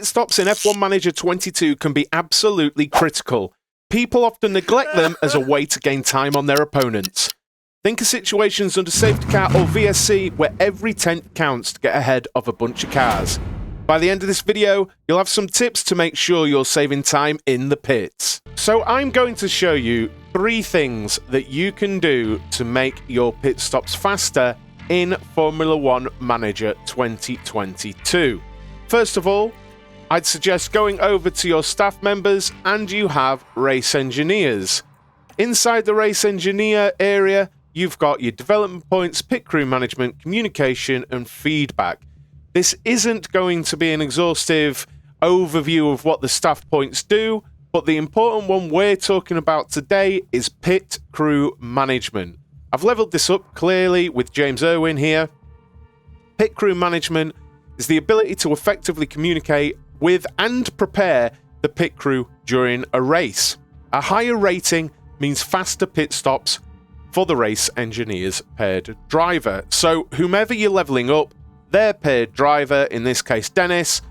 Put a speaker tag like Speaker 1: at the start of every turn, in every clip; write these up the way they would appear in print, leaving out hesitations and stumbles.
Speaker 1: Pit stops in F1 Manager 22 can be absolutely critical. People often neglect them as a way to gain time on their opponents. Think of situations under safety car or VSC where every tenth counts to get ahead of a bunch of cars. By the end of this video, you'll have some tips to make sure you're saving time in the pits. So I'm going to show you 3 things that you can do to make your pit stops faster in Formula 1 Manager 2022. First of all, I'd suggest going over to your staff members and you have race engineers. Inside the race engineer area, you've got your development points, pit crew management, communication, and feedback. This isn't going to be an exhaustive overview of what the staff points do, but the important one we're talking about today is pit crew management. I've leveled this up clearly with James Irwin here. Pit crew management is the ability to effectively communicate with and prepare the pit crew during a race. A higher rating means faster pit stops for the race engineer's paired driver. So whomever you're leveling up, their paired driver, in this case Dennis,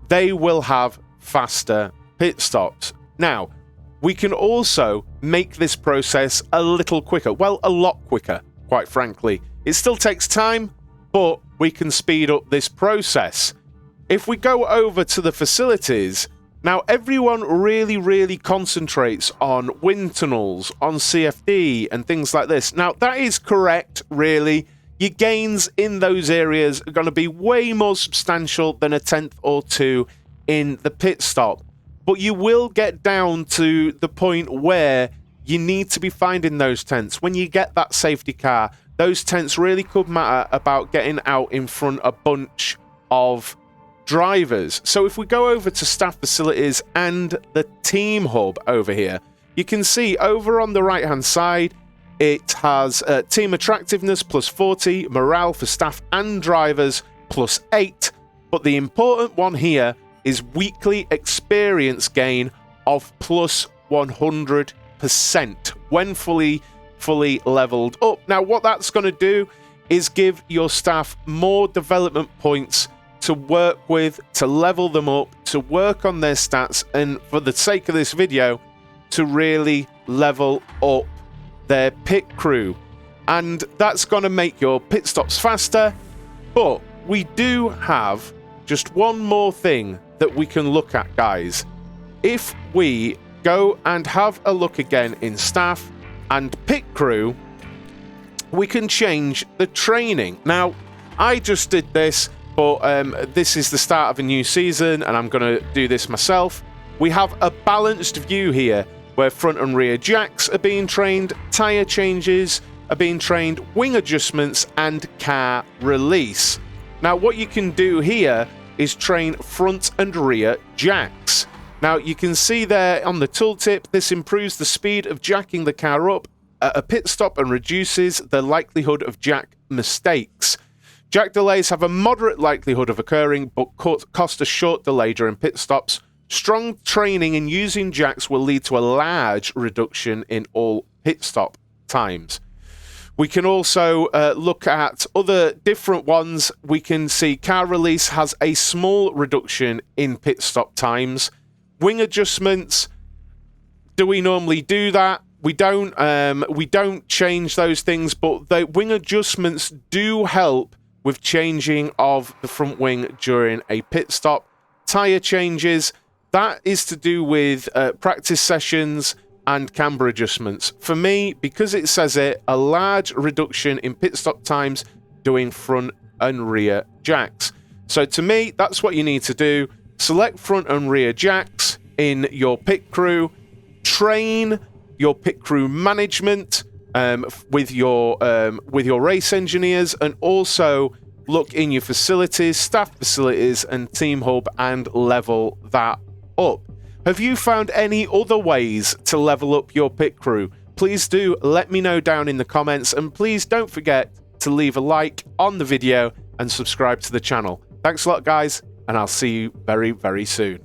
Speaker 1: they will have faster pit stops. Now, we can also make this process a little quicker. Well, a lot quicker, quite frankly. It still takes time, but we can speed up this process. If we go over to the facilities, now everyone really concentrates on wind tunnels, on CFD and things like this. Now, that is correct, really. Your gains in those areas are going to be way more substantial than a tenth or two in the pit stop. But you will get down to the point where you need to be finding those tenths. When you get that safety car, those tenths really could matter about getting out in front a bunch of drivers. So if we go over to staff facilities and the team hub over here, you can see over on the right hand side, it has team attractiveness plus 40, morale for staff and drivers plus 8. But the important one here is weekly experience gain of plus 100% when fully leveled up. Now, what that's going to do is give your staff more development points to work with, to level them up, to work on their stats, and for the sake of this video, to really level up their pit crew. And that's going to make your pit stops faster. But we do have just one more thing that we can look at, guys. If we go and have a look again in staff and pit crew, we can change the training. Now, I just did this, but this is the start of a new season and I'm going to do this myself. We have a balanced view here where front and rear jacks are being trained, tyre changes are being trained, wing adjustments, and car release. Now, what you can do here is train front and rear jacks. Now, you can see there on the tooltip, this improves the speed of jacking the car up at a pit stop and reduces the likelihood of jack mistakes. Jack delays have a moderate likelihood of occurring, but cost a short delay during pit stops. Strong training in using jacks will lead to a large reduction in all pit stop times. We can also look at other different ones. We can see car release has a small reduction in pit stop times. Wing adjustments, do we normally do that? We don't change those things, but the wing adjustments do help with changing of the front wing during a pit stop. Tire changes, that is to do with practice sessions and camber adjustments. For me, because it says it, a large reduction in pit stop times doing front and rear jacks. So to me, that's what you need to do. Select front and rear jacks in your pit crew. Train your pit crew management with your race engineers, and also look in your facilities, staff facilities, and team hub, and level that up. Have you found any other ways to level up your pit crew? Please do let me know down in the comments, and please don't forget to leave a like on the video and subscribe to the channel. Thanks a lot, guys, and I'll see you very soon.